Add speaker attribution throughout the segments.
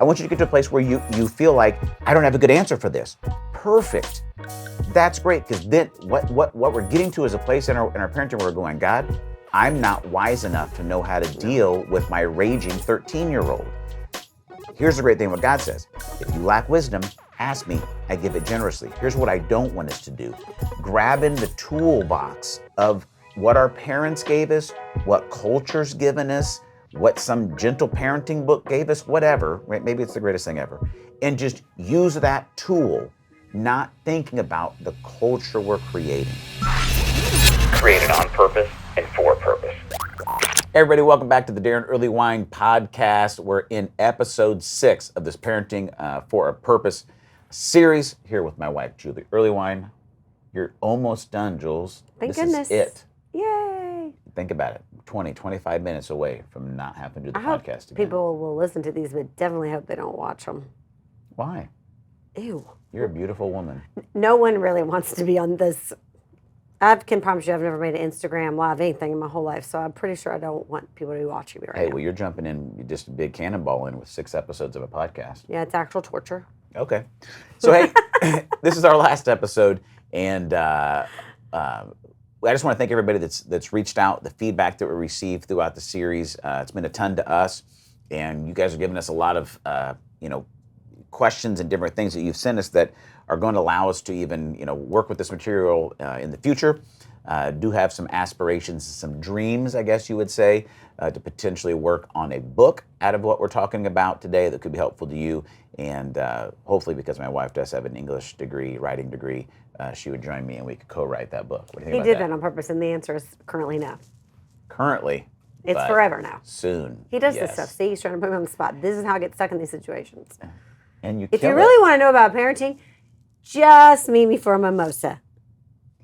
Speaker 1: I want you to get to a place where you feel like, I don't have a good answer for this. Perfect. That's great, because then what we're getting to is a place in our parenting where we're going, God, I'm not wise enough to know how to deal with my raging 13-year-old. Here's the great thing what God says. If you lack wisdom, ask me, I give it generously. Here's what I don't want us to do. Grab in the toolbox of what our parents gave us, what culture's given us, what some gentle parenting book gave us, whatever, right? Maybe it's the greatest thing ever. And just use that tool, not thinking about the culture we're creating.
Speaker 2: Created on purpose and for purpose.
Speaker 1: Everybody, welcome back to the Daron Earlewine podcast. We're in episode 6 of this Parenting for a Purpose series here with my wife, Julie Earlewine. You're almost done, Jules.
Speaker 3: Thank
Speaker 1: This
Speaker 3: goodness.
Speaker 1: is it.
Speaker 3: Yay.
Speaker 1: Think about it. 20, 25 minutes away from not having to do the
Speaker 3: I hope
Speaker 1: podcast again.
Speaker 3: people will listen to these, but definitely hope they don't watch them.
Speaker 1: Why?
Speaker 3: Ew.
Speaker 1: You're a beautiful woman.
Speaker 3: No one really wants to be on this. I can promise you I've never made an Instagram live anything in my whole life, so I'm pretty sure I don't want people to be watching me right
Speaker 1: Hey,
Speaker 3: now.
Speaker 1: well, you're jumping in just a big cannonball in with 6 episodes of a podcast.
Speaker 3: Yeah, it's actual torture.
Speaker 1: Okay. So, hey, this is our last episode, and I just want to thank everybody that's reached out, the feedback that we received throughout the series. It's been a ton to us, and you guys are giving us a lot of, questions and different things that you've sent us that are going to allow us to even, work with this material in the future. Do have some aspirations, some dreams, I guess you would say, to potentially work on a book out of what we're talking about today that could be helpful to you. And hopefully, because my wife does have an English degree, writing degree, she would join me and we could co-write that book. What do you think
Speaker 3: He
Speaker 1: about
Speaker 3: did that on purpose, and the answer is currently no.
Speaker 1: Currently.
Speaker 3: It's
Speaker 1: but
Speaker 3: forever now.
Speaker 1: Soon.
Speaker 3: He does
Speaker 1: yes.
Speaker 3: this stuff. See, he's trying to put me on the spot. This is how I get stuck in these situations.
Speaker 1: And you
Speaker 3: If
Speaker 1: kill
Speaker 3: you really
Speaker 1: it.
Speaker 3: want to know about parenting, just meet me for a mimosa.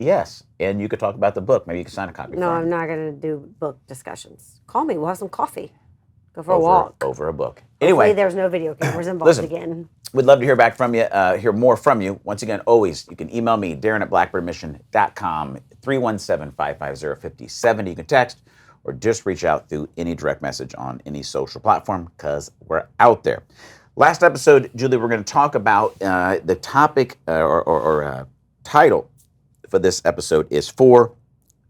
Speaker 1: Yes, and you could talk about the book. Maybe you could sign a copy.
Speaker 3: No,
Speaker 1: for
Speaker 3: I'm
Speaker 1: me.
Speaker 3: not going to do book discussions. Call me. We'll have some coffee. Go for a walk.
Speaker 1: Over a book.
Speaker 3: Hopefully
Speaker 1: Anyway,
Speaker 3: there's no video cameras involved
Speaker 1: listen.
Speaker 3: again.
Speaker 1: we'd love to hear back from you, hear more from you. Once again, always, you can email me, Daron@blackbirdmission.com, 317-550-5070. You can text or just reach out through any direct message on any social platform, because we're out there. Last episode, Julie, we're going to talk about the topic or title for this episode is For,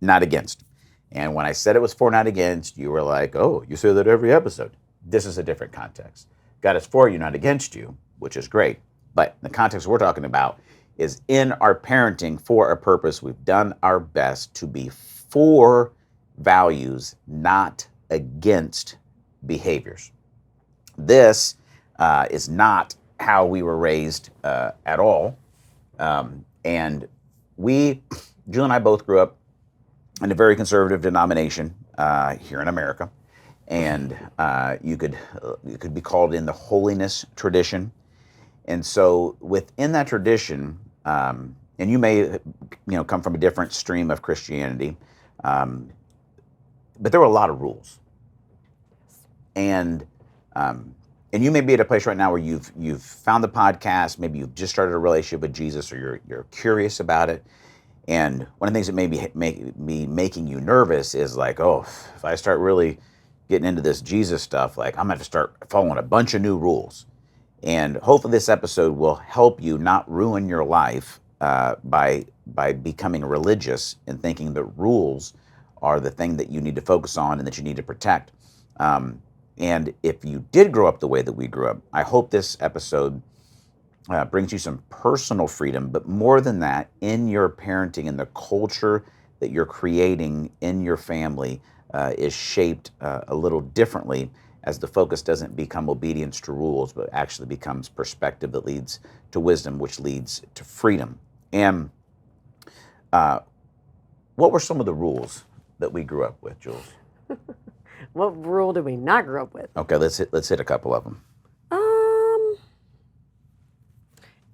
Speaker 1: Not Against. And when I said it was For, Not Against, you were like, oh, you say that every episode. This is a different context. God is for you, not against you, which is great. But the context we're talking about is in our parenting for a purpose. We've done our best to be for values, not against behaviors. This is not how we were raised at all. And Julie and I both grew up in a very conservative denomination here in America. And you could be called in the holiness tradition. And so within that tradition, and you may come from a different stream of Christianity, but there were a lot of rules. And you may be at a place right now where you've found the podcast, maybe you've just started a relationship with Jesus, or you're curious about it. And one of the things that may be making you nervous is like, oh, if I start really getting into this Jesus stuff, like I'm gonna have to start following a bunch of new rules. And hopefully this episode will help you not ruin your life by becoming religious and thinking that rules are the thing that you need to focus on and that you need to protect. And if you did grow up the way that we grew up, I hope this episode brings you some personal freedom, but more than that, in your parenting and the culture that you're creating in your family is shaped a little differently, as the focus doesn't become obedience to rules, but actually becomes perspective that leads to wisdom, which leads to freedom. And what were some of the rules that we grew up with, Jules?
Speaker 3: What rule did we not grow up with?
Speaker 1: Okay, let's hit a couple of them.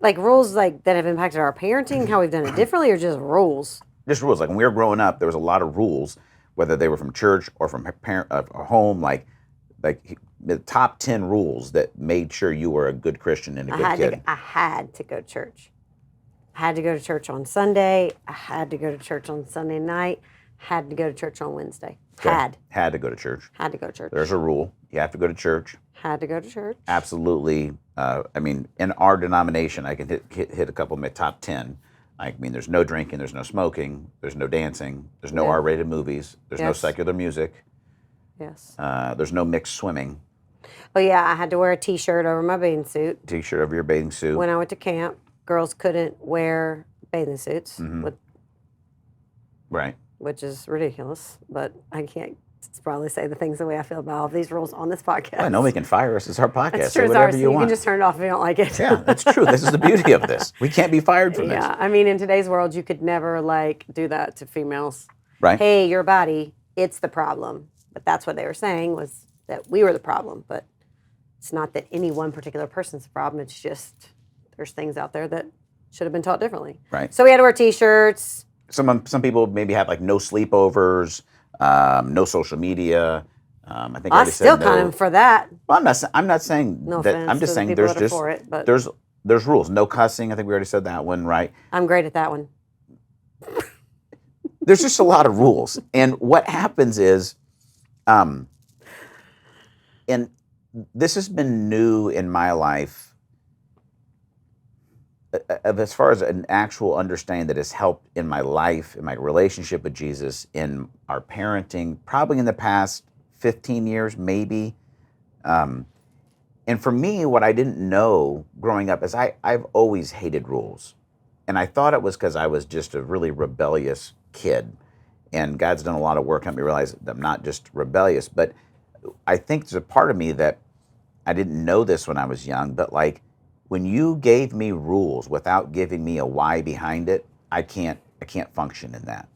Speaker 3: Like rules like that have impacted our parenting, how we've done it differently, or just rules?
Speaker 1: Just rules. Like when we were growing up, there was a lot of rules, whether they were from church or from or home. Like the top 10 rules that made sure you were a good Christian and a good kid.
Speaker 3: I had to go to church. I had to go to church on Sunday. I had to go to church on Sunday night. I had to go to church on Wednesday. Had
Speaker 1: to go to church.
Speaker 3: had to go to church.
Speaker 1: There's a rule. You have to go to church.
Speaker 3: Had to go to church.
Speaker 1: Absolutely. I mean, in our denomination, I can hit a couple of my top 10. I mean, there's no drinking, there's no smoking, there's no dancing, there's no
Speaker 3: Yeah.
Speaker 1: R-rated movies, there's no
Speaker 3: Yes.
Speaker 1: secular music,
Speaker 3: Yes.
Speaker 1: there's no mixed swimming.
Speaker 3: Oh yeah, I had to wear a T-shirt over my bathing suit
Speaker 1: T-shirt over your bathing suit.
Speaker 3: when I went to camp. Girls couldn't wear bathing suits,
Speaker 1: Right.
Speaker 3: which is ridiculous. But I can't probably say the things the way I feel about all of these rules on this podcast.
Speaker 1: Well, nobody can fire us. It's our podcast.
Speaker 3: That's
Speaker 1: Say
Speaker 3: true. It's
Speaker 1: whatever
Speaker 3: ours, so
Speaker 1: you
Speaker 3: you
Speaker 1: want.
Speaker 3: can just turn it off if you don't like it.
Speaker 1: Yeah, that's true. This is the beauty of this. We can't be fired from this.
Speaker 3: Yeah, I mean, in today's world, you could never do that to females.
Speaker 1: Right.
Speaker 3: Hey, your body, it's the problem. But that's what they were saying, was that we were the problem. But it's not that any one particular person's the problem. It's just there's things out there that should have been taught differently.
Speaker 1: Right.
Speaker 3: So we had to wear T-shirts.
Speaker 1: Some people maybe have like no sleepovers, no social media. I think I
Speaker 3: I
Speaker 1: already
Speaker 3: still
Speaker 1: said
Speaker 3: kind
Speaker 1: no.
Speaker 3: of for that.
Speaker 1: Well, I'm not saying
Speaker 3: No
Speaker 1: that.
Speaker 3: offense
Speaker 1: I'm
Speaker 3: to
Speaker 1: just
Speaker 3: the
Speaker 1: saying
Speaker 3: people
Speaker 1: there's
Speaker 3: that are
Speaker 1: just
Speaker 3: for it, but
Speaker 1: there's rules. No cussing. I think we already said that one, right?
Speaker 3: I'm great at that one.
Speaker 1: There's just a lot of rules, and what happens is, and this has been new in my life, as far as an actual understanding that has helped in my life, in my relationship with Jesus, in our parenting, probably in the past 15 years, maybe. And for me, what I didn't know growing up is I've always hated rules. And I thought it was because I was just a really rebellious kid. And God's done a lot of work helping me realize that I'm not just rebellious, but I think there's a part of me that I didn't know this when I was young, but like when you gave me rules without giving me a why behind it, I can't function in that.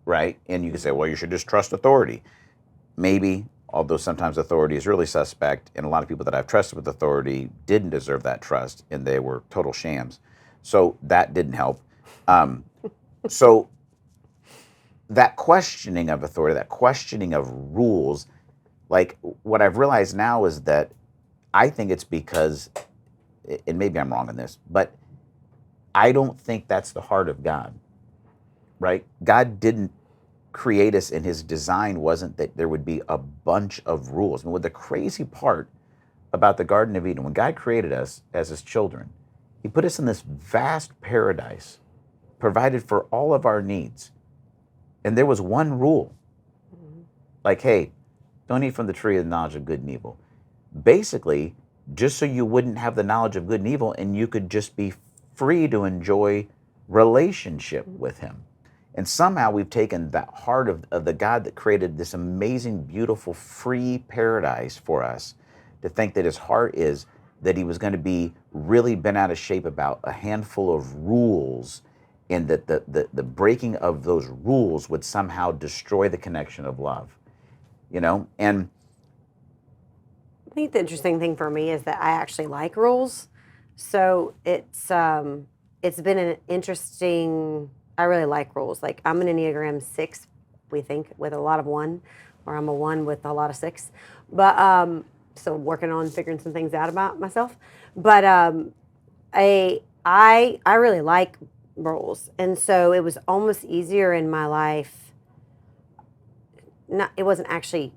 Speaker 1: Right? And you can say, well, you should just trust authority. Maybe, although sometimes authority is really suspect, and a lot of people that I've trusted with authority didn't deserve that trust, and they were total shams. So that didn't help. So that questioning of authority, that questioning of rules, like what I've realized now is that I think it's because, and maybe I'm wrong on this, but I don't think that's the heart of God, right? God didn't create us, and his design wasn't that there would be a bunch of rules. And what the crazy part about the Garden of Eden, when God created us as his children, he put us in this vast paradise, provided for all of our needs. And there was one rule, like, hey, don't eat from the tree of the knowledge of good and evil. Basically, just so you wouldn't have the knowledge of good and evil, and you could just be free to enjoy relationship with him. And somehow we've taken that heart of the God that created this amazing, beautiful, free paradise for us to think that his heart is that he was going to be really bent out of shape about a handful of rules, and that the breaking of those rules would somehow destroy the connection of love, you know? And
Speaker 3: I think the interesting thing for me is that I actually like rules. So it's been an interesting, I really like rules. Like I'm an Enneagram 6, we think, with a lot of 1, or I'm a 1 with a lot of 6. But so working on figuring some things out about myself. But I really like rules. And so it was almost easier in my life. It wasn't actually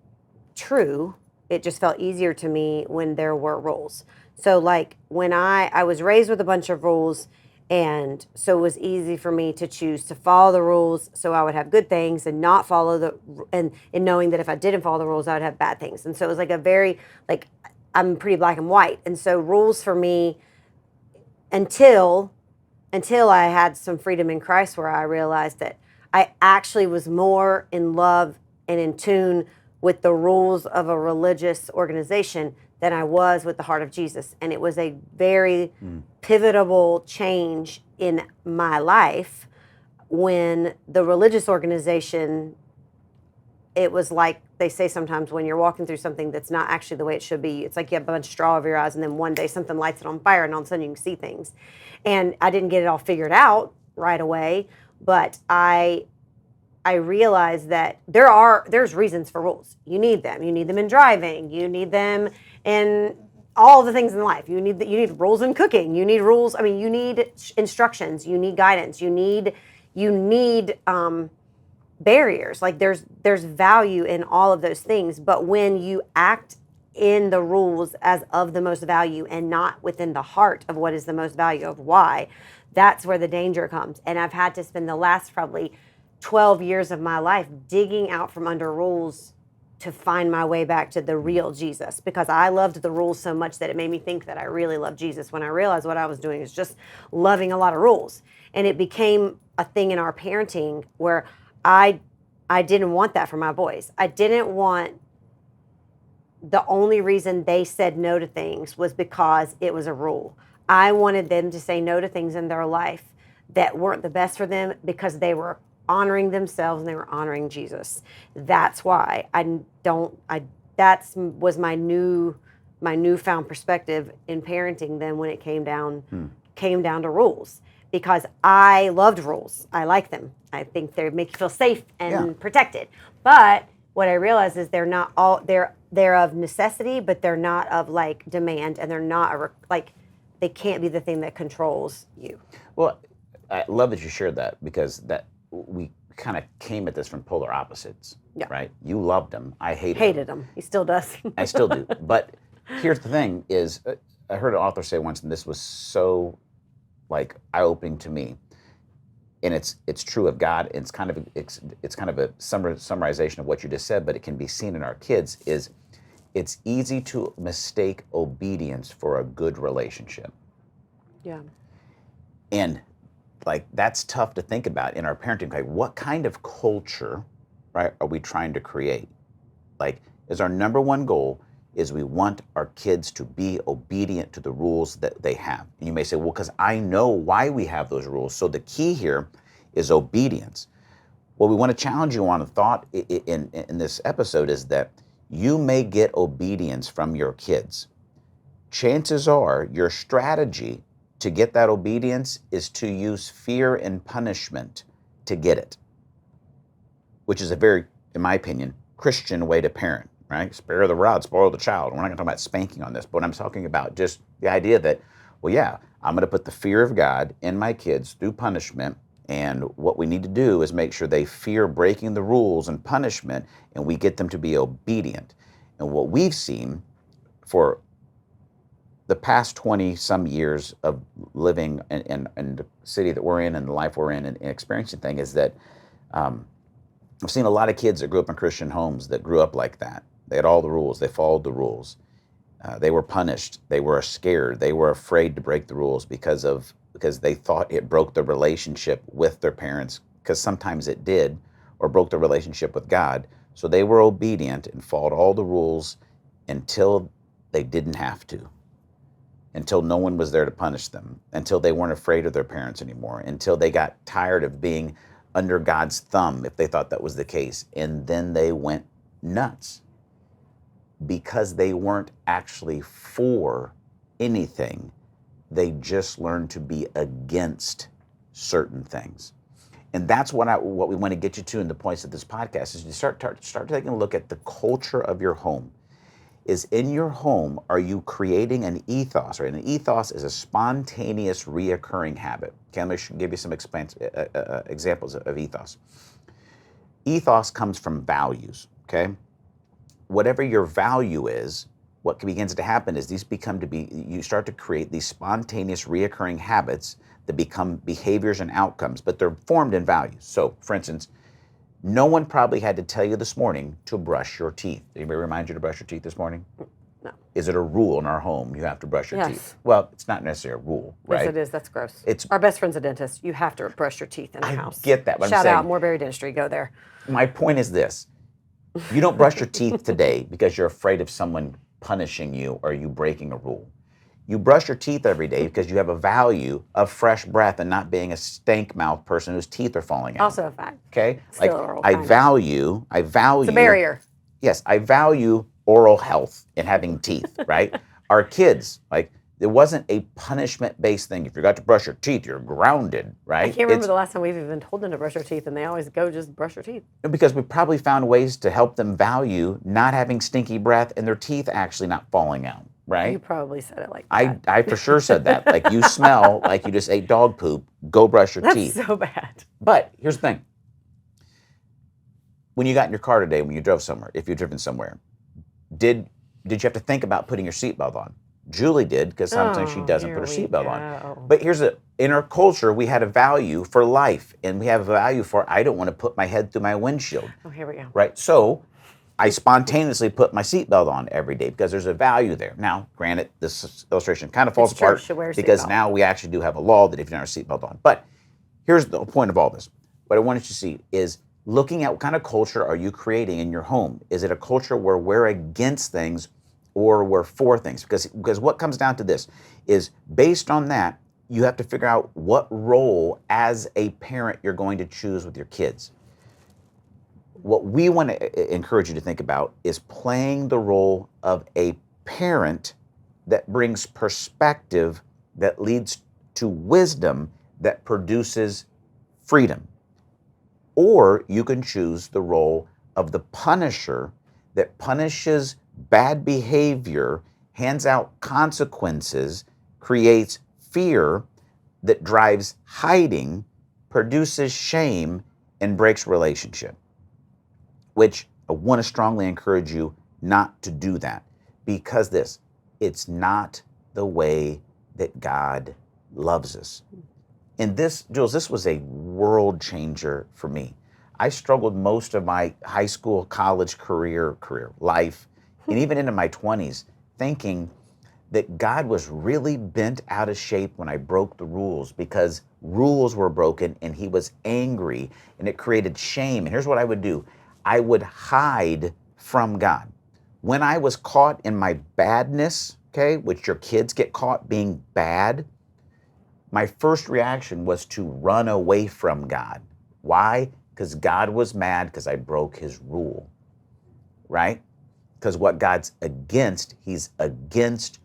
Speaker 3: true. It just felt easier to me when there were rules. So like when I was raised with a bunch of rules, and so it was easy for me to choose to follow the rules so I would have good things, and not follow and knowing that if I didn't follow the rules, I would have bad things. And so it was like a very, like, I'm pretty black and white. And so rules for me, until I had some freedom in Christ, where I realized that I actually was more in love and in tune with the rules of a religious organization than I was with the heart of Jesus. And it was a very pivotal change in my life when the religious organization, it was like they say sometimes when you're walking through something that's not actually the way it should be, it's like you have a bunch of straw over your eyes, and then one day something lights it on fire, and all of a sudden you can see things. And I didn't get it all figured out right away, but I realized that there's reasons for rules. You need them. You need them in driving. You need them in all the things in life. You need rules in cooking. You need rules. I mean, you need instructions. You need guidance. You need barriers. Like there's value in all of those things, but when you act in the rules as of the most value and not within the heart of what is the most value of why, that's where the danger comes. And I've had to spend the last probably 12 years of my life digging out from under rules to find my way back to the real Jesus, because I loved the rules so much that it made me think that I really loved Jesus, when I realized what I was doing is just loving a lot of rules. And it became a thing in our parenting where I didn't want that for my boys. I didn't want the only reason they said no to things was because it was a rule. I wanted them to say no to things in their life that weren't the best for them because they were honoring themselves and they were honoring Jesus. That's why that was my newfound perspective in parenting then when it came down to rules, because I loved rules. I like them. I think they make you feel safe and protected. But what I realized is they're not all they're of necessity, but they're not of like demand, and they're not they can't be the thing that controls you.
Speaker 1: Well, I love that you shared that, because that we kind of came at this from polar opposites, right? You loved him. I hated him.
Speaker 3: He still does.
Speaker 1: I still do. But here's the thing is, I heard an author say once, and this was so like eye-opening to me, and it's true of God. It's kind of a summarization of what you just said, but it can be seen in our kids. Is it's easy to mistake obedience for a good relationship.
Speaker 3: Yeah.
Speaker 1: And like that's tough to think about in our parenting. Like, what kind of culture, right, are we trying to create? Like, is our number one goal is we want our kids to be obedient to the rules that they have. And you may say, well, because I know why we have those rules. So the key here is obedience. What we want to challenge you on a thought in this episode is that you may get obedience from your kids. Chances are your strategy to get that obedience is to use fear and punishment to get it, which is a very, in my opinion, Christian way to parent, right? Spare the rod, spoil the child. We're not going to talk about spanking on this, but I'm talking about just the idea that, well, yeah, I'm going to put the fear of God in my kids through punishment, and what we need to do is make sure they fear breaking the rules and punishment, and we get them to be obedient. And what we've seen for the past 20 some years of living in the city that we're in and the life we're in and experiencing thing is that I've seen a lot of kids that grew up in Christian homes that grew up like that. They had all the rules. They followed the rules. They were punished. They were scared. They were afraid to break the rules because they thought it broke the relationship with their parents, because sometimes it did, or broke the relationship with God. So they were obedient and followed all the rules until they didn't have to, until no one was there to punish them, until they weren't afraid of their parents anymore, until they got tired of being under God's thumb, if they thought that was the case. And then they went nuts because they weren't actually for anything. They just learned to be against certain things. And that's what we want to get you to in the points of this podcast is you start taking a look at the culture of your home. Is in your home, are you creating an ethos? Right? An ethos is a spontaneous, reoccurring habit. Okay, let me give you some examples of ethos. Ethos comes from values, okay? Whatever your value is, what begins to happen is you start to create these spontaneous, reoccurring habits that become behaviors and outcomes, but they're formed in values. So, for instance, no one probably had to tell you this morning to brush your teeth. Did anybody remind you to brush your teeth this morning?
Speaker 3: No.
Speaker 1: Is it a rule in our home you have to brush your
Speaker 3: Yes.
Speaker 1: teeth? Well, it's not necessarily a rule, right?
Speaker 3: Yes, it is. That's gross.
Speaker 1: It's
Speaker 3: our best friend's a dentist. You have to brush your teeth in the house.
Speaker 1: I get that. But
Speaker 3: Shout
Speaker 1: I'm saying,
Speaker 3: out Moreberry Dentistry. Go there.
Speaker 1: My point is this. You don't brush your teeth today because you're afraid of someone punishing you or you breaking a rule. You brush your teeth every day because you have a value of fresh breath and not being a stank mouth person whose teeth are falling out.
Speaker 3: Also a fact.
Speaker 1: Okay?
Speaker 3: Still
Speaker 1: Like
Speaker 3: oral
Speaker 1: I
Speaker 3: kindness.
Speaker 1: value
Speaker 3: It's a barrier.
Speaker 1: Yes, I value oral health and having teeth, right? Our kids, like it wasn't a punishment-based thing. If you got to brush your teeth, you're grounded, right?
Speaker 3: I can't remember the last time we've even told them to brush their teeth, and they always go just brush your teeth.
Speaker 1: Because we probably found ways to help them value not having stinky breath and their teeth actually not falling out, right?
Speaker 3: You probably said it like that.
Speaker 1: I for sure said that. Like, you smell like you just ate dog poop, go brush your teeth.
Speaker 3: That's so bad.
Speaker 1: But here's the thing. when you got in your car today, when you drove somewhere, if you're driven somewhere, did you have to think about putting your seatbelt on? Julie did, because sometimes she doesn't put her seatbelt on. But in our culture, we had a value for life, and we have a value for, I don't want to put my head through my windshield.
Speaker 3: Oh, here we go.
Speaker 1: Right? So I spontaneously put my seatbelt on every day because there's a value there. Now, granted, this illustration kind of falls
Speaker 3: It's true,
Speaker 1: apart
Speaker 3: she wears
Speaker 1: because
Speaker 3: seatbelt.
Speaker 1: now we actually do have a law that if you don't have a seatbelt on. But here's the point of all this. What I wanted you to see is looking at what kind of culture are you creating in your home? Is it a culture where we're against things or we're for things? Because what comes down to this is, based on that, you have to figure out what role as a parent you're going to choose with your kids. What we want to encourage you to think about is playing the role of a parent that brings perspective, that leads to wisdom, that produces freedom. Or you can choose the role of the punisher that punishes bad behavior, hands out consequences, creates fear, that drives hiding, produces shame, and breaks relationship. Which I want to strongly encourage you not to do that, because it's not the way that God loves us. And this, Jules, this was a world changer for me. I struggled most of my high school, college career life, and even into my 20s, thinking that God was really bent out of shape when I broke the rules, because rules were broken and he was angry and it created shame. And here's what I would do. I would hide from God. When I was caught in my badness, okay, which your kids get caught being bad, my first reaction was to run away from God. Why? Because God was mad because I broke his rule, right? Because what God's against, he's against,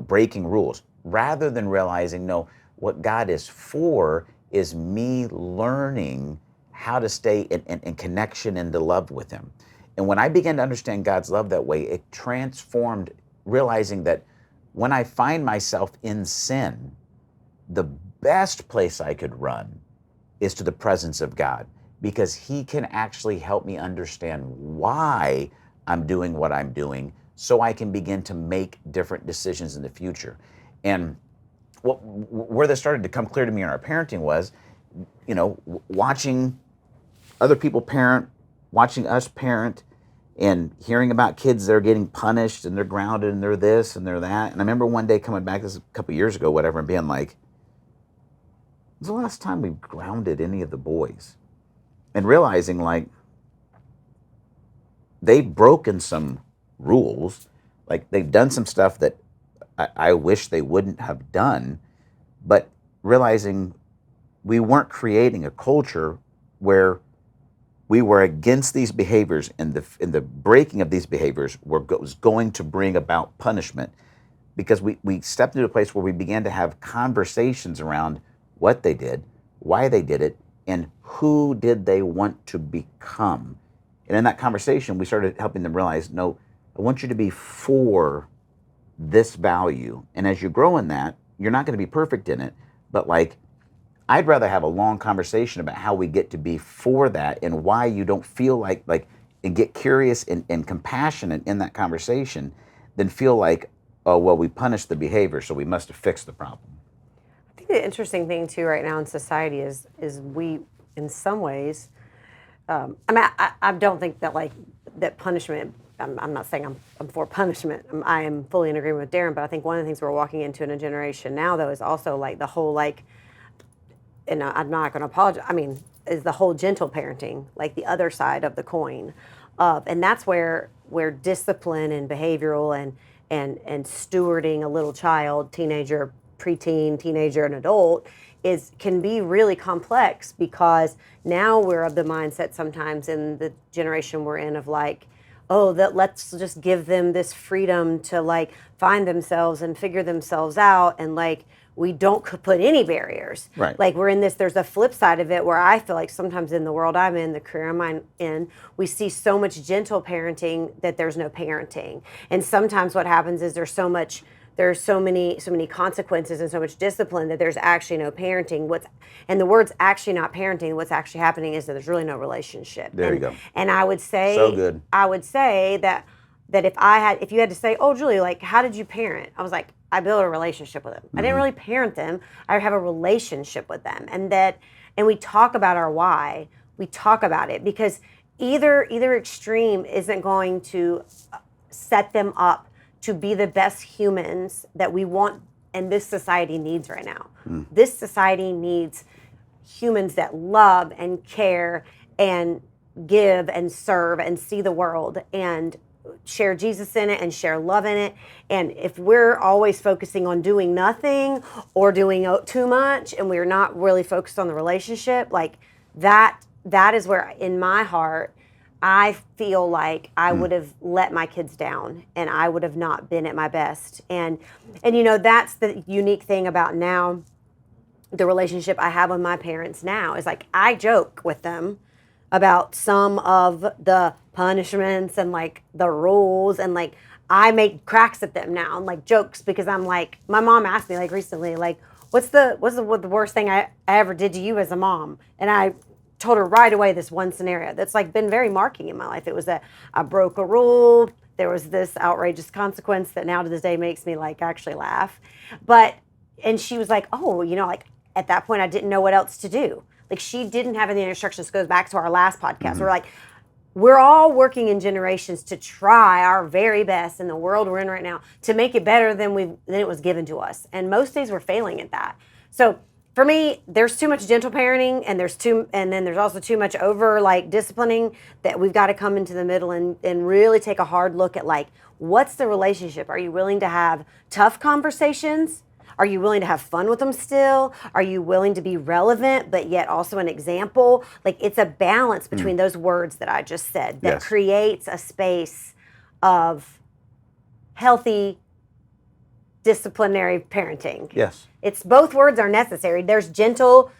Speaker 1: breaking rules. Rather than realizing, no, what God is for is me learning how to stay in connection and to love with him. And when I began to understand God's love that way, it transformed, realizing that when I find myself in sin, the best place I could run is to the presence of God, because he can actually help me understand why I'm doing what I'm doing, so I can begin to make different decisions in the future. And where this started to come clear to me in our parenting was, watching other people parent, watching us parent, and hearing about kids that are getting punished and they're grounded and they're this and they're that. And I remember one day coming back, this is a couple years ago, whatever, and being like, when's the last time we grounded any of the boys? And realizing, like, they've broken some rules, like they've done some stuff that I wish they wouldn't have done, but realizing we weren't creating a culture where we were against these behaviors, and the breaking of these behaviors was going to bring about punishment, because we stepped into a place where we began to have conversations around what they did, why they did it, and who did they want to become. And in that conversation, we started helping them realize, no, I want you to be for this value. And as you grow in that, you're not going to be perfect in it, but like, I'd rather have a long conversation about how we get to be for that and why you don't feel like, and get curious and compassionate in that conversation, than feel like, oh, well, we punished the behavior, so we must have fixed the problem.
Speaker 3: I think the interesting thing too right now in society is we, in some ways, I don't think that that punishment. I'm not saying I'm for punishment. I am fully in agreement with Daron, but I think one of the things we're walking into in a generation now, though, is also like the whole and I'm not going to apologize. I mean, is the whole gentle parenting, like the other side of the coin, and that's where discipline and behavioral and stewarding a little child, teenager, preteen, teenager, and adult can be really complex, because now we're of the mindset sometimes in the generation we're in of like, oh, that let's just give them this freedom to find themselves and figure themselves out, and we don't put any barriers.
Speaker 1: Right.
Speaker 3: We're in this, there's a flip side of it where I feel like sometimes in the world I'm in, the career I'm in, we see so much gentle parenting that there's no parenting. And sometimes what happens is there's so much there's so many consequences and so much discipline that there's actually no parenting. And the word's actually not parenting. What's actually happening is that there's really no relationship.
Speaker 1: There you go.
Speaker 3: And I would say,
Speaker 1: So good.
Speaker 3: I would say that if you had to say, oh, Julie, like, how did you parent? I was like, I built a relationship with them. I didn't really parent them. I have a relationship with them, and we talk about our why. We talk about it because either extreme isn't going to set them up to be the best humans that we want and this society needs right now. This society needs humans that love and care and give and serve and see the world and share Jesus in it and share love in it. And if we're always focusing on doing nothing or doing too much and we're not really focused on the relationship, like that is where in my heart I feel like I would have let my kids down and I would have not been at my best. And that's the unique thing about now, the relationship I have with my parents now is like I joke with them about some of the punishments and like the rules, and like I make cracks at them now and like jokes because I'm like, my mom asked me like recently, like, what's the worst thing I ever did to you as a mom? And I told her right away this one scenario that's like been very marking in my life. It was that I broke a rule. There was this outrageous consequence that now to this day makes me like actually laugh. And she was like, oh, like at that point I didn't know what else to do. Like she didn't have any instructions. Goes back to our last podcast. We're like, we're all working in generations to try our very best in the world we're in right now to make it better than it was given to us. And most days we're failing at that. So for me, there's too much gentle parenting and then there's also too much over like disciplining that we've got to come into the middle and really take a hard look at like, what's the relationship? Are you willing to have tough conversations? Are you willing to have fun with them still? Are you willing to be relevant, but yet also an example? Like it's a balance between those words that I just said that creates a space of healthy, disciplinary parenting.
Speaker 1: Yes.
Speaker 3: It's both words are necessary. There's gentle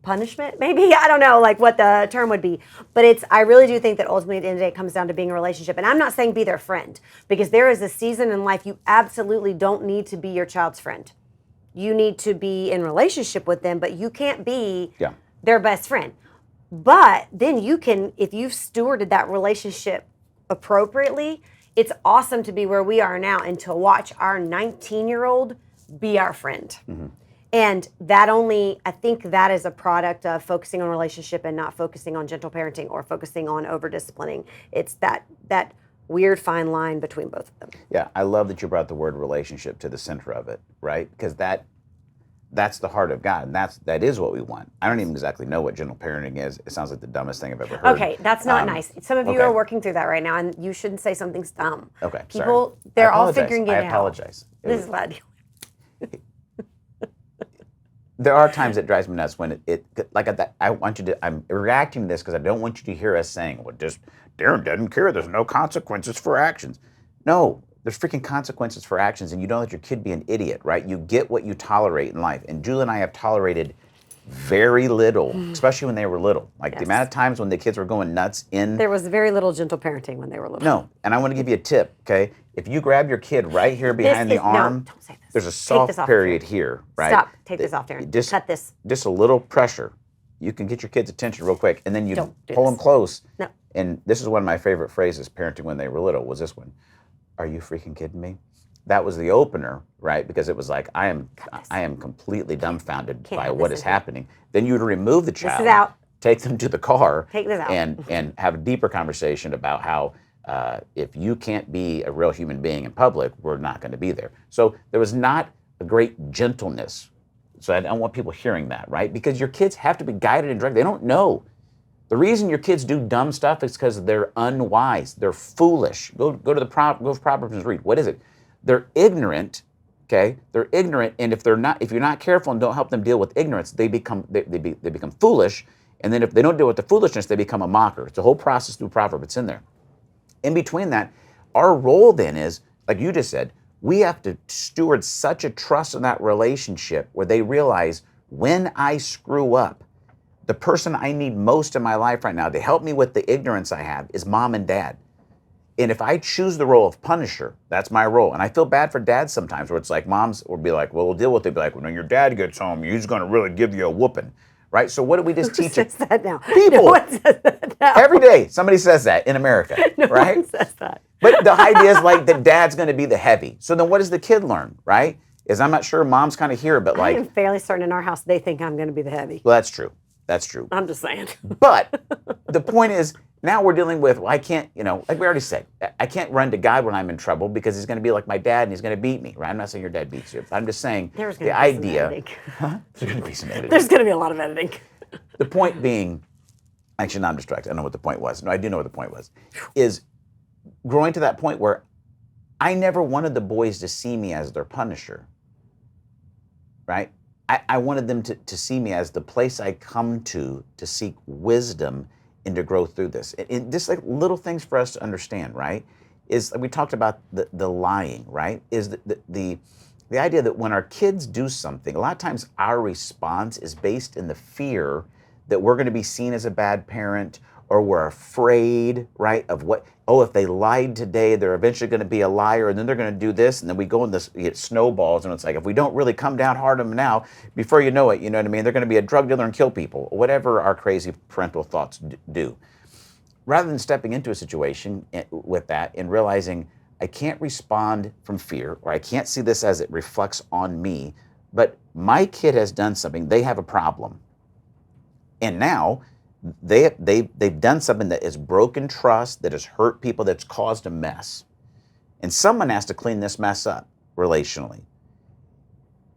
Speaker 3: punishment, maybe. I don't know like what the term would be. But I really do think that ultimately at the end of the day it comes down to being a relationship. And I'm not saying be their friend, because there is a season in life you absolutely don't need to be your child's friend. You need to be in relationship with them, but you can't be their best friend. But then you can, if you've stewarded that relationship appropriately, it's awesome to be where we are now and to watch our 19-year-old be our friend. And I think that is a product of focusing on relationship and not focusing on gentle parenting or focusing on over-disciplining. It's that weird fine line between both of them.
Speaker 1: Yeah, I love that you brought the word relationship to the center of it, right? Because that's the heart of God, and that is what we want. I don't even exactly know what gentle parenting is. It sounds like the dumbest thing I've ever heard.
Speaker 3: Okay, that's not nice. Some of you are working through that right now, and you shouldn't say something's dumb.
Speaker 1: Okay,
Speaker 3: People,
Speaker 1: sorry.
Speaker 3: they're all figuring it out.
Speaker 1: I apologize.
Speaker 3: This is loud.
Speaker 1: There are times it drives me nuts when I'm reacting to this because I don't want you to hear us saying, well, just Daron doesn't care, there's no consequences for actions. No, there's freaking consequences for actions, and you don't let your kid be an idiot, right? You get what you tolerate in life. And Julie and I have tolerated very little, especially when they were little. Like the amount of times when the kids were going nuts There
Speaker 3: was very little gentle parenting when they were little.
Speaker 1: No, and I want to give you a tip, okay? If you grab your kid right here behind the arm,
Speaker 3: no, don't say this.
Speaker 1: There's a soft period here, right?
Speaker 3: Stop. Take this off, Daron. Cut this.
Speaker 1: Just a little pressure. You can get your kid's attention real quick, and then you pull them close.
Speaker 3: No.
Speaker 1: And this is one of my favorite phrases, parenting when they were little, was this one. Are you freaking kidding me? That was the opener, right? Because it was like, I am completely dumbfounded by what is happening. Then you would remove the child.
Speaker 3: This is out.
Speaker 1: Take them to the car.
Speaker 3: Take this out.
Speaker 1: And have a deeper conversation about how if you can't be a real human being in public, we're not going to be there. So there was not a great gentleness. So I don't want people hearing that, right? Because your kids have to be guided and directed. They don't know. The reason your kids do dumb stuff is because they're unwise. They're foolish. Go to Proverbs and read. What is it? They're ignorant. Okay, they're ignorant, and if you're not careful and don't help them deal with ignorance, they become foolish. And then if they don't deal with the foolishness, they become a mocker. It's a whole process through Proverbs. It's in there. In between that, our role then is, like you just said, we have to steward such a trust in that relationship where they realize when I screw up, the person I need most in my life right now to help me with the ignorance I have is mom and dad. And if I choose the role of punisher, that's my role. And I feel bad for dads sometimes where it's like moms will be like, well, we'll deal with it. Be like, when your dad gets home, he's going to really give you a whooping, right? So what do we just
Speaker 3: Who
Speaker 1: teach
Speaker 3: says that now?
Speaker 1: people?
Speaker 3: No one says that now.
Speaker 1: Every day, somebody says that in America,
Speaker 3: No
Speaker 1: right?
Speaker 3: one says that.
Speaker 1: But the idea is like the dad's going to be the heavy. So then what does the kid learn, right? Is I'm not sure moms kind of hear it, but
Speaker 3: I
Speaker 1: like,
Speaker 3: am fairly certain in our house they think I'm going to be the heavy.
Speaker 1: well, that's true. That's true.
Speaker 3: I'm just saying.
Speaker 1: But the point is, now we're dealing with, well, I can't, like we already said, I can't run to God when I'm in trouble because he's going to be like my dad and he's going to beat me, right? I'm not saying your dad beats you. I'm just saying
Speaker 3: There's
Speaker 1: the
Speaker 3: going to be
Speaker 1: idea.
Speaker 3: some editing.
Speaker 1: There's going to be some editing.
Speaker 3: There's going to be a lot of editing.
Speaker 1: The point being, actually, no, I'm distracted. I know what the point was. No, I do know what the point was. Is growing to that point where I never wanted the boys to see me as their punisher, right? I wanted them to see me as the place I come to seek wisdom and to grow through this. And just like little things for us to understand, right? Is we talked about the lying, right? Is the idea that when our kids do something, a lot of times our response is based in the fear that we're going to be seen as a bad parent, or we're afraid, right, of what, if they lied today, they're eventually going to be a liar, and then they're going to do this, and then we go in this, it snowballs, and it's like, if we don't really come down hard on them now, before you know it, you know what I mean, they're going to be a drug dealer and kill people, whatever our crazy parental thoughts do. Rather than stepping into a situation with that and realizing I can't respond from fear, or I can't see this as it reflects on me, but my kid has done something, they have a problem. And now, they've done something that has broken trust, that has hurt people, that's caused a mess. And someone has to clean this mess up relationally.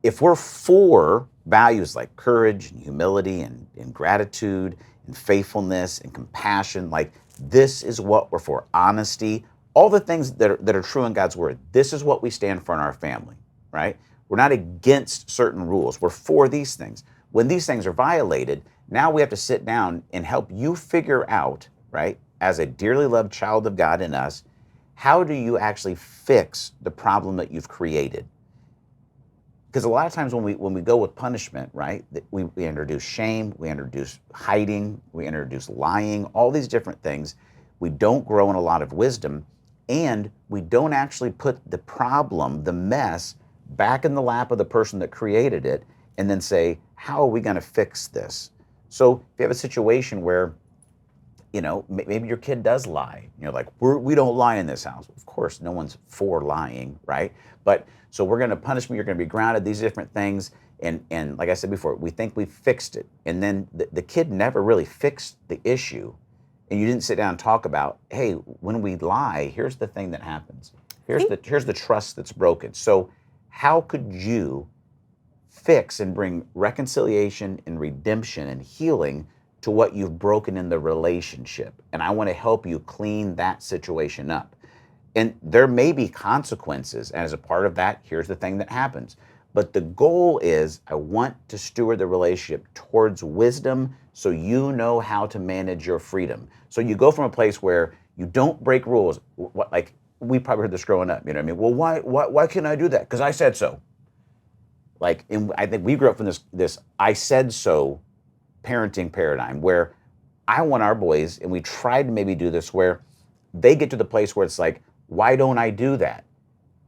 Speaker 1: If we're for values like courage and humility and gratitude and faithfulness and compassion, like this is what we're for, honesty, all the things that are true in God's word, this is what we stand for in our family, right? We're not against certain rules. We're for these things. When these things are violated, now we have to sit down and help you figure out, right, as a dearly loved child of God in us, how do you actually fix the problem that you've created? Because a lot of times when we go with punishment, right, we introduce shame, we introduce hiding, we introduce lying, all these different things. We don't grow in a lot of wisdom, and we don't actually put the problem, the mess, back in the lap of the person that created it, and then say, how are we going to fix this? So if you have a situation where, maybe your kid does lie, like, we don't lie in this house. Of course, no one's for lying, right? But so we're going to punish me, you're going to be grounded, these different things. And like I said before, we think we fixed it. And then the kid never really fixed the issue. And you didn't sit down and talk about, hey, when we lie, here's the thing that happens. Here's the trust that's broken. So how could you fix and bring reconciliation and redemption and healing to what you've broken in the relationship? And I want to help you clean that situation up. And there may be consequences, and as a part of that, here's the thing that happens. But the goal is, I want to steward the relationship towards wisdom so you know how to manage your freedom. So you go from a place where you don't break rules, like we probably heard this growing up, you know what I mean? Well, why can't I do that? Because I said so. Like, I think we grew up from this I said so parenting paradigm where I want our boys, and we tried to maybe do this, where they get to the place where it's like, why don't I do that?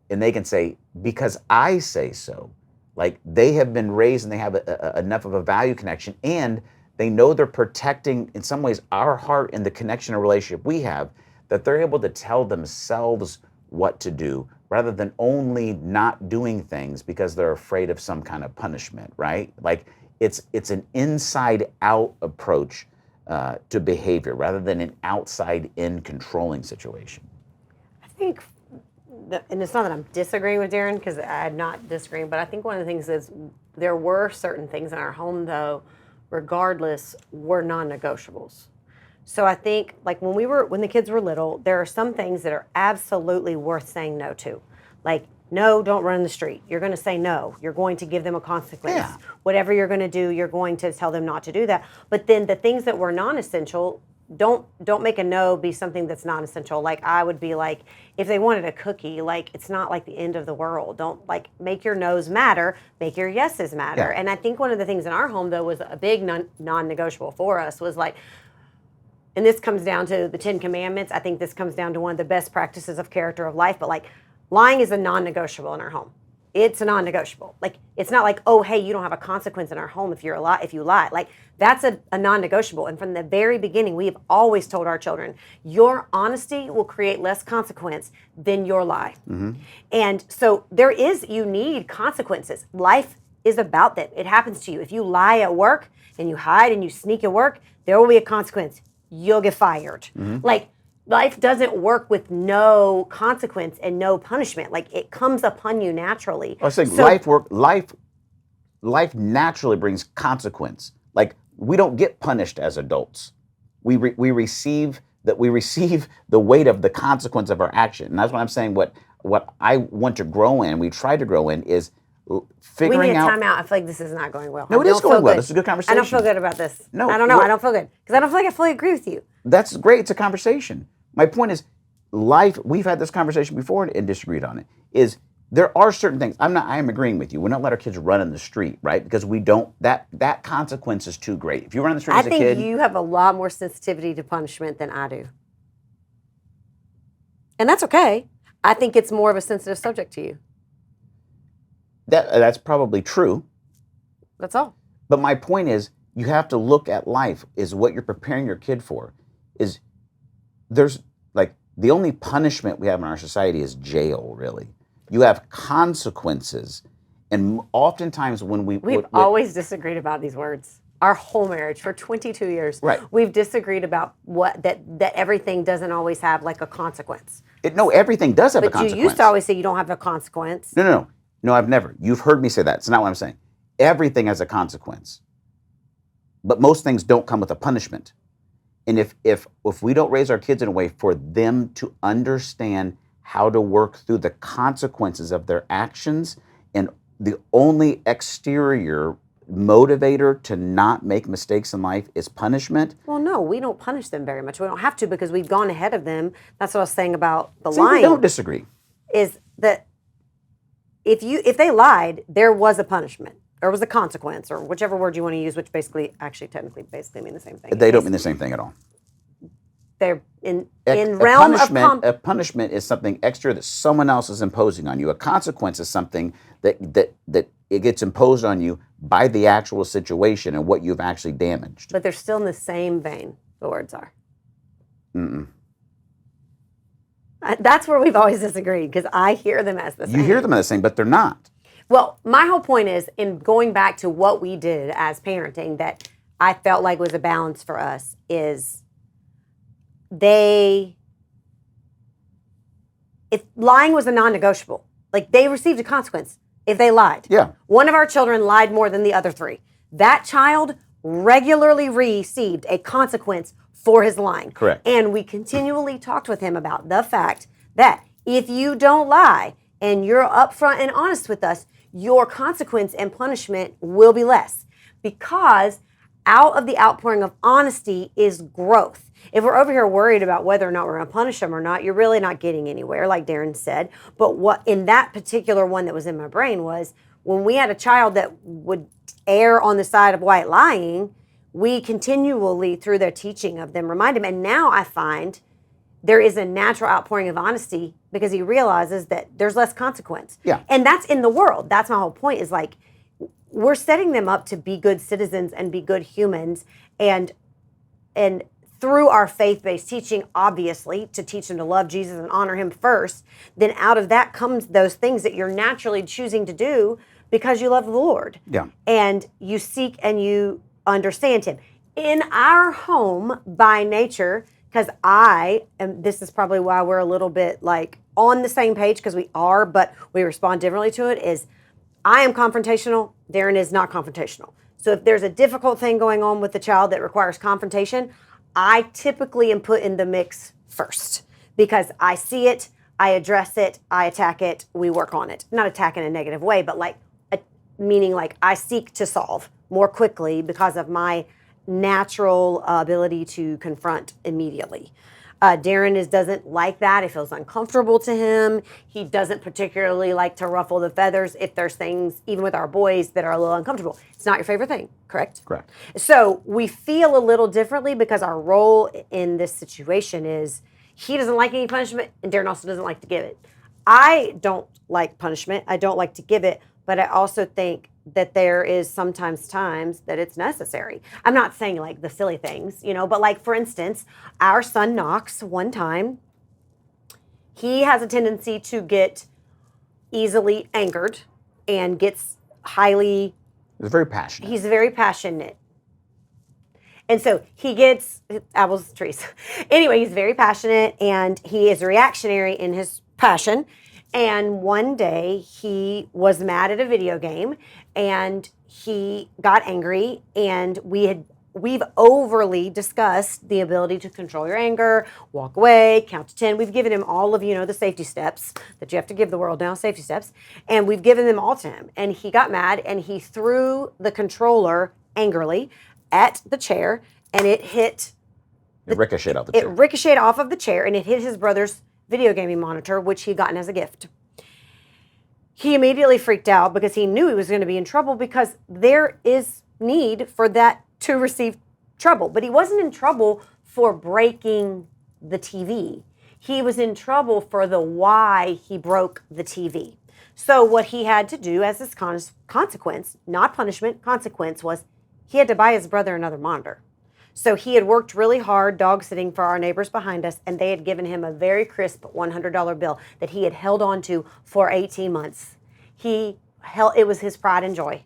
Speaker 1: And they can say, because I say so. Like, they have been raised and they have enough of a value connection, and they know they're protecting, in some ways, our heart and the connection and relationship we have, that they're able to tell themselves what to do rather than only not doing things because they're afraid of some kind of punishment, right? Like, it's an inside-out approach to behavior rather than an outside-in controlling situation.
Speaker 3: I think, and it's not that I'm disagreeing with Daron, because I'm not disagreeing, but I think one of the things is there were certain things in our home, though, regardless, were non-negotiables. So I think, like, when the kids were little, there are some things that are absolutely worth saying no to. Like, no, don't run in the street. You're going to say no. You're going to give them a consequence.
Speaker 1: Yeah.
Speaker 3: Whatever you're going to do, you're going to tell them not to do that. But then the things that were non-essential, don't make a no be something that's non-essential. Like, I would be like, if they wanted a cookie, like, it's not like the end of the world. Don't, like, make your no's matter, make your yeses matter.
Speaker 1: Yeah.
Speaker 3: And I think one of the things in our home, though, was a big non-negotiable for us was, like, and this comes down to the 10 Commandments. I think this comes down to one of the best practices of character of life, but like lying is a non-negotiable in our home. It's a non-negotiable. Like, it's not like, oh, hey, you don't have a consequence in our home if you lie. Like, that's a non-negotiable. And from the very beginning, we have always told our children, your honesty will create less consequence than your lie. And so you need consequences. Life is about that. It happens to you. If you lie at work and you hide and you sneak at work, there will be a consequence. You'll get fired. Like, life doesn't work with no consequence and no punishment. Like, it comes upon you naturally.
Speaker 1: I was saying life naturally brings consequence. Like, we don't get punished as adults. We receive the weight of the consequence of our action. And that's what I'm saying. What I want to grow in, we try to grow in, is figuring out.
Speaker 3: We need a timeout. I feel like this is not going well.
Speaker 1: No, it is going well. This is a good conversation.
Speaker 3: I don't feel good about this.
Speaker 1: No,
Speaker 3: I don't know. I don't feel good because I don't feel like I fully agree with you.
Speaker 1: That's great. It's a conversation. My point is, life. We've had this conversation before and disagreed on it. Is there are certain things. I am agreeing with you. We don't let our kids run in the street, right? Because we don't. That consequence is too great. If you run in the street as a kid,
Speaker 3: I think you have a lot more sensitivity to punishment than I do, and that's okay. I think it's more of a sensitive subject to you.
Speaker 1: That's probably true.
Speaker 3: That's all.
Speaker 1: But my point is, you have to look at life. Is what you're preparing your kid for. Is there's like the only punishment we have in our society is jail. Really, you have consequences, and oftentimes when
Speaker 3: we've always disagreed about these words. Our whole marriage for 22 years,
Speaker 1: right? We've
Speaker 3: disagreed about that everything doesn't always have like a consequence.
Speaker 1: No, everything does have a consequence.
Speaker 3: But you used to always say you don't have a consequence.
Speaker 1: No, I've never. You've heard me say that. It's not what I'm saying. Everything has a consequence. But most things don't come with a punishment. And if we don't raise our kids in a way for them to understand how to work through the consequences of their actions, and the only exterior motivator to not make mistakes in life is punishment.
Speaker 3: Well, no, we don't punish them very much. We don't have to because we've gone ahead of them. That's what I was saying about the lying.
Speaker 1: We don't disagree.
Speaker 3: Is that if they lied, there was a punishment. There was a consequence, or whichever word you want to use, which technically mean the same thing.
Speaker 1: They don't mean the same thing at all.
Speaker 3: They're in realm of
Speaker 1: a punishment is something extra that someone else is imposing on you. A consequence is something that it gets imposed on you by the actual situation and what you've actually damaged.
Speaker 3: But they're still in the same vein. The words are. That's where we've always disagreed because I hear them as the same.
Speaker 1: You hear them as the same, but they're not.
Speaker 3: Well, my whole point is, in going back to what we did as parenting, that I felt like was a balance for us, is if lying was a non-negotiable, like they received a consequence if they lied.
Speaker 1: Yeah.
Speaker 3: One of our children lied more than the other three. That child regularly received a consequence for his lying.
Speaker 1: Correct.
Speaker 3: And we continually talked with him about the fact that if you don't lie and you're upfront and honest with us, your consequence and punishment will be less, because out of the outpouring of honesty is growth. If we're over here worried about whether or not we're going to punish them or not, you're really not getting anywhere, like Daron said. But what in that particular one that was in my brain was, when we had a child that would err on the side of white lying, we continually, through their teaching of them, remind him. And now I find there is a natural outpouring of honesty because he realizes that there's less consequence.
Speaker 1: Yeah.
Speaker 3: And that's in the world. That's my whole point, is like, we're setting them up to be good citizens and be good humans, and through our faith-based teaching, obviously, to teach them to love Jesus and honor him first. Then out of that comes those things that you're naturally choosing to do because you love the Lord.
Speaker 1: Yeah.
Speaker 3: And you seek and you understand him. In our home, by nature, because this is probably why we're a little bit like on the same page, because we are, but we respond differently to it, is I am confrontational, Daron is not confrontational. So if there's a difficult thing going on with the child that requires confrontation, I typically am put in the mix first, because I see it, I address it, I attack it, we work on it. Not attack in a negative way, but meaning I seek to solve more quickly because of my natural ability to confront immediately. Darren doesn't like that. It feels uncomfortable to him. He doesn't particularly like to ruffle the feathers if there's things, even with our boys, that are a little uncomfortable. It's not your favorite thing, correct?
Speaker 1: Correct.
Speaker 3: So we feel a little differently because our role in this situation is he doesn't like any punishment and Darren also doesn't like to give it. I don't like punishment. I don't like to give it, but I also think that there is sometimes times that it's necessary. I'm not saying like the silly things, but like for instance, our son Knox, one time, he has a tendency to get easily angered and gets highly...
Speaker 1: He's very passionate.
Speaker 3: He's very passionate. And so he gets apples, trees. Anyway, he's very passionate and he is reactionary in his passion. And one day he was mad at a video game and he got angry, and we've overly discussed the ability to control your anger, walk away, count to 10. We've given him all of, the safety steps that you have to give the world now, safety steps. And we've given them all to him. And he got mad and he threw the controller angrily at the chair, and it hit...
Speaker 1: It ricocheted off the chair.
Speaker 3: It ricocheted off of the chair, and it hit his brother's video gaming monitor, which he'd gotten as a gift. He immediately freaked out because he knew he was going to be in trouble, because there is need for that to receive trouble. But he wasn't in trouble for breaking the TV. He was in trouble for the why he broke the TV. So what he had to do as his consequence, not punishment, consequence, was he had to buy his brother another monitor. So he had worked really hard dog sitting for our neighbors behind us, and they had given him a very crisp $100 bill that he had held on to for 18 months. It was his pride and joy.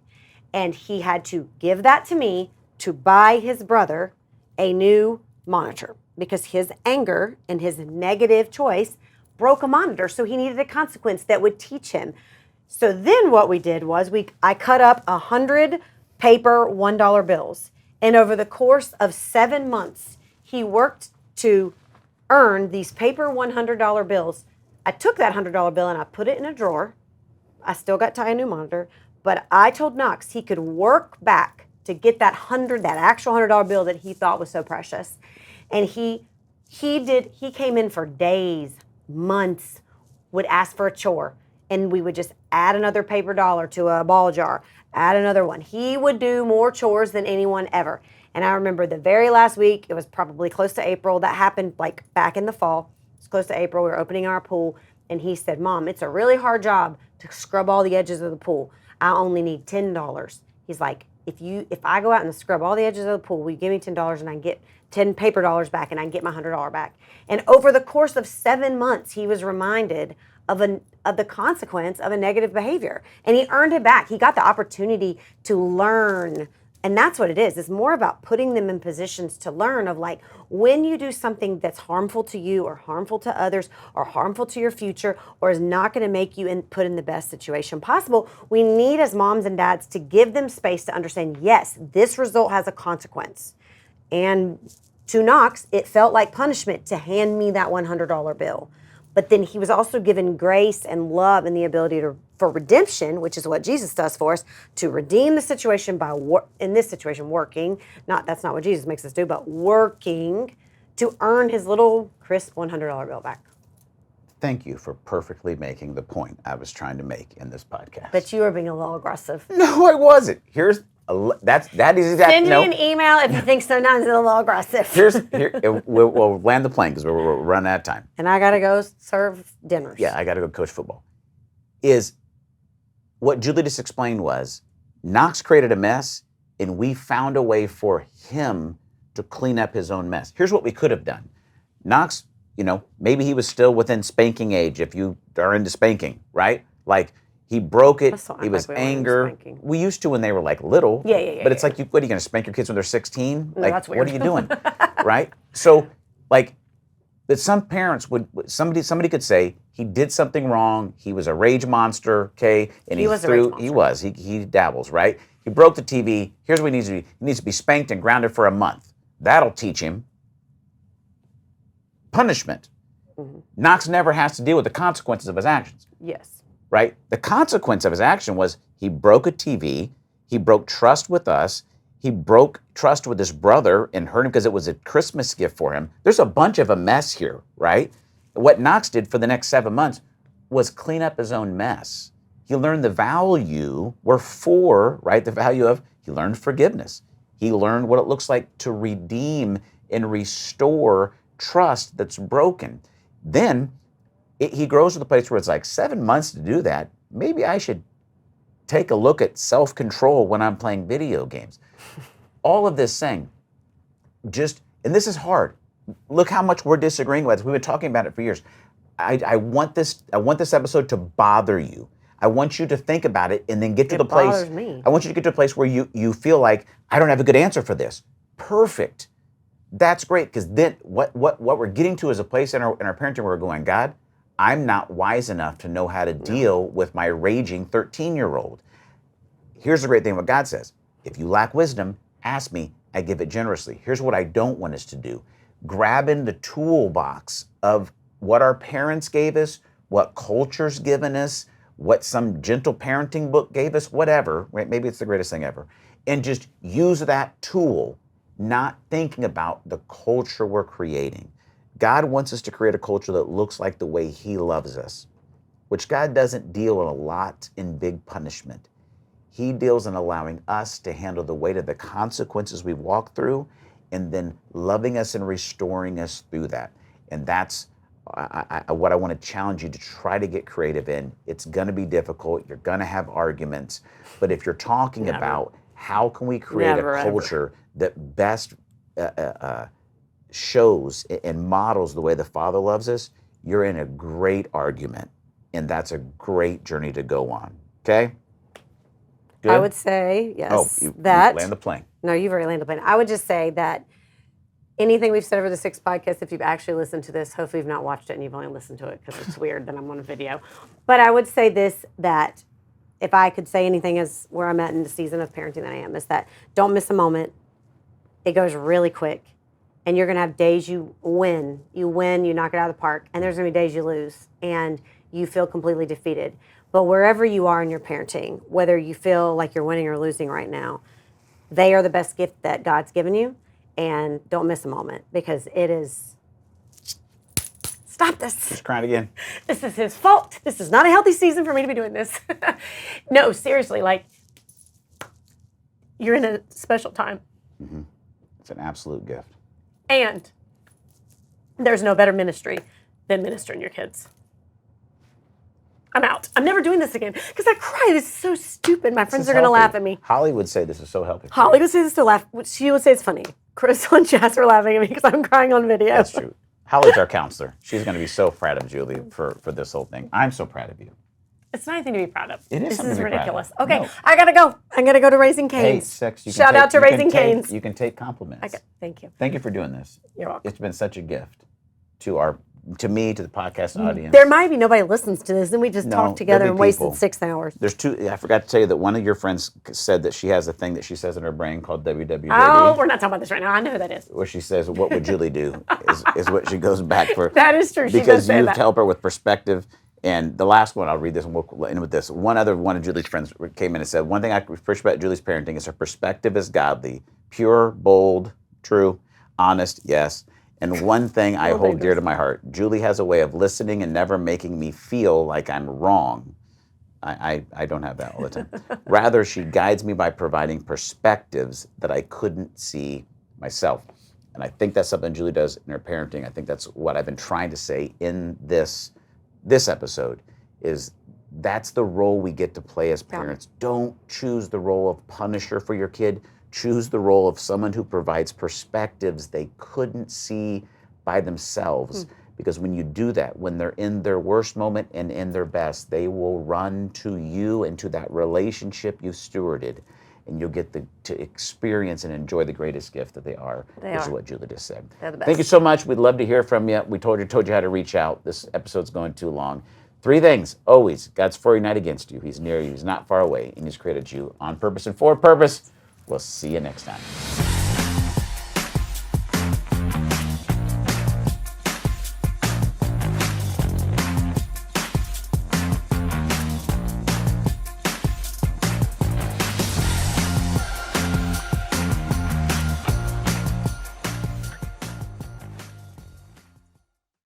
Speaker 3: And he had to give that to me to buy his brother a new monitor, because his anger and his negative choice broke a monitor. So he needed a consequence that would teach him. So then what we did was I cut up 100 paper $1 bills. And over the course of 7 months, he worked to earn these paper $100 bills. I took that $100 bill and I put it in a drawer. I still got Ty a new monitor, but I told Knox he could work back to get that actual $100 bill that he thought was so precious. And he came in for days, months, would ask for a chore, and we would just add another paper dollar to a ball jar, add another one. He would do more chores than anyone ever. And I remember the very last week, it was probably close to April, that happened like back in the fall. It's close to April, we were opening our pool, and he said, "Mom, it's a really hard job to scrub all the edges of the pool. I only need $10. He's like, if I go out and scrub all the edges of the pool, will you give me $10 and I can get 10 paper dollars back and I can get my $100 back?" And over the course of 7 months, he was reminded of the consequence of a negative behavior. And he earned it back. He got the opportunity to learn. And that's what it is. It's more about putting them in positions to learn of, like, when you do something that's harmful to you or harmful to others or harmful to your future or is not going to make you put in the best situation possible, we need, as moms and dads, to give them space to understand, yes, this result has a consequence. And to Knox, it felt like punishment to hand me that $100 bill. But then he was also given grace and love and the ability for redemption, which is what Jesus does for us, to redeem the situation by, in this situation, working. That's not what Jesus makes us do, but working to earn his little crisp $100 bill back.
Speaker 1: Thank you for perfectly making the point I was trying to make in this podcast.
Speaker 3: But you were being a little aggressive.
Speaker 1: No, I wasn't. That is exactly.
Speaker 3: Send me an email if you think sometimes it's a little aggressive.
Speaker 1: We'll land the plane because we're running out of time.
Speaker 3: And I got to go serve dinners.
Speaker 1: Yeah, I got to go coach football. What Julie just explained was, Knox created a mess, and we found a way for him to clean up his own mess. Here's what we could have done. Knox, maybe he was still within spanking age, if you are into spanking, right? Like, he broke it. It was anger. We used to when they were like little.
Speaker 3: Yeah.
Speaker 1: But it's like, what are you going to spank your kids when they're 16?
Speaker 3: No,
Speaker 1: Like,
Speaker 3: that's weird.
Speaker 1: what are you doing? Right? So, like, that some parents somebody could say he did something wrong. He was a rage monster, okay? And
Speaker 3: he was a rage monster.
Speaker 1: He was. He dabbles, right? He broke the TV. Here's what he needs to be. He needs to be spanked and grounded for a month. That'll teach him punishment. Mm-hmm. Knox never has to deal with the consequences of his actions.
Speaker 3: Yes.
Speaker 1: Right? The consequence of his action was he broke a TV, he broke trust with us, He broke trust with his brother and hurt him because it was a Christmas gift for him. There's a bunch of a mess here, right? What Knox did for the next 7 months was clean up his own mess. He learned the value, right? The value of, he learned forgiveness. He learned what it looks like to redeem and restore trust that's broken. Then he grows to the place where it's like 7 months to do that. Maybe I should take a look at self-control when I'm playing video games. All of this saying, and this is hard. Look how much we're disagreeing with. We've been talking about it for years. I want this episode to bother you. I want you to think about it and then get to the place.
Speaker 3: It bothers me.
Speaker 1: I want you to get to a place where you feel like, I don't have a good answer for this. Perfect. That's great, because then what we're getting to is a place in our parenting where we're going, God, I'm not wise enough to know how to deal with my raging 13-year-old. Here's the great thing what God says. If you lack wisdom, ask me, I give it generously. Here's what I don't want us to do. Grab in the toolbox of what our parents gave us, what culture's given us, what some gentle parenting book gave us, whatever, right? Maybe it's the greatest thing ever. And just use that tool, not thinking about the culture we're creating. God wants us to create a culture that looks like the way he loves us, which God doesn't deal a lot in big punishment. He deals in allowing us to handle the weight of the consequences we've walked through and then loving us and restoring us through that. And that's what I want to challenge you to try to get creative in. It's going to be difficult. You're going to have arguments. But if you're talking about how can we create a culture that best shows and models the way the Father loves us, you're in a great argument. And that's a great journey to go on. Okay? Good?
Speaker 3: I would say, yes,
Speaker 1: you
Speaker 3: that.
Speaker 1: land the plane.
Speaker 3: No, you've already landed the plane. I would just say that anything we've said over the 6 podcasts, if you've actually listened to this, hopefully you've not watched it and you've only listened to it because it's weird that I'm on a video. But I would say this, that if I could say anything is where I'm at in the season of parenting that I am, is that don't miss a moment. It goes really quick. And you're going to have days you win, you knock it out of the park. And there's going to be days you lose and you feel completely defeated. But wherever you are in your parenting, whether you feel like you're winning or losing right now, they are the best gift that God's given you. And don't miss a moment, because it is... Stop this.
Speaker 1: Just crying again.
Speaker 3: This is his fault. This is not a healthy season for me to be doing this. No, seriously, like, you're in a special time.
Speaker 1: Mm-hmm. It's an absolute gift.
Speaker 3: And there's no better ministry than ministering your kids. I'm out. I'm never doing this again because I cry. This is so stupid. My friends are going to laugh at me.
Speaker 1: Holly would say this is so healthy.
Speaker 3: Holly would say this to laugh. She would say it's funny. Crystal and Jess are laughing at me because I'm crying on video.
Speaker 1: That's true. Holly's our counselor. She's going to be so proud of Julie for this whole thing. I'm so proud of you.
Speaker 3: It's not anything to be proud of.
Speaker 1: It is.
Speaker 3: This
Speaker 1: something
Speaker 3: is
Speaker 1: to be
Speaker 3: ridiculous.
Speaker 1: Proud of.
Speaker 3: Okay,
Speaker 1: No.
Speaker 3: I gotta go. I'm gonna go to Raising Cane's.
Speaker 1: Hey, sex.
Speaker 3: Shout out to Raising Cane's.
Speaker 1: You can take compliments.
Speaker 3: Thank you.
Speaker 1: Thank you for doing this.
Speaker 3: You're welcome.
Speaker 1: It's been such a gift to me, to the podcast audience.
Speaker 3: There might be nobody listens to this, and we just
Speaker 1: No,
Speaker 3: talked together
Speaker 1: there'll
Speaker 3: and
Speaker 1: be
Speaker 3: wasted
Speaker 1: people.
Speaker 3: 6 hours.
Speaker 1: There's two. I forgot to tell you that one of your friends said that she has a thing that she says in her brain called WWJD.
Speaker 3: Oh, we're not talking about this right now. I know who that is.
Speaker 1: Where she says, "What would Julie do?" is what she goes back for.
Speaker 3: That is true. She does
Speaker 1: Because
Speaker 3: say
Speaker 1: you
Speaker 3: that.
Speaker 1: help her with perspective. And the last one, I'll read this and we'll end with this. One of Julie's friends came in and said, one thing I appreciate about Julie's parenting is her perspective is godly, pure, bold, true, honest, yes. And one thing I hold dear to my heart, Julie has a way of listening and never making me feel like I'm wrong. I don't have that all the time. Rather, she guides me by providing perspectives that I couldn't see myself. And I think that's something Julie does in her parenting. I think that's what I've been trying to say in this episode, is that's the role we get to play as parents. Don't choose the role of punisher for your kid. Choose the role of someone who provides perspectives they couldn't see by themselves. Because when you do that, when they're in their worst moment and in their best, they will run to you and to that relationship you stewarded, and you'll get to experience and enjoy the greatest gift that they are. This is what Julie just said.
Speaker 3: They're the best.
Speaker 1: Thank you so much. We'd love to hear from you. We told you how to reach out. This episode's going too long. 3 things, always. God's for you, not against you. He's near you. He's not far away. And he's created you on purpose and for purpose. We'll see you next time.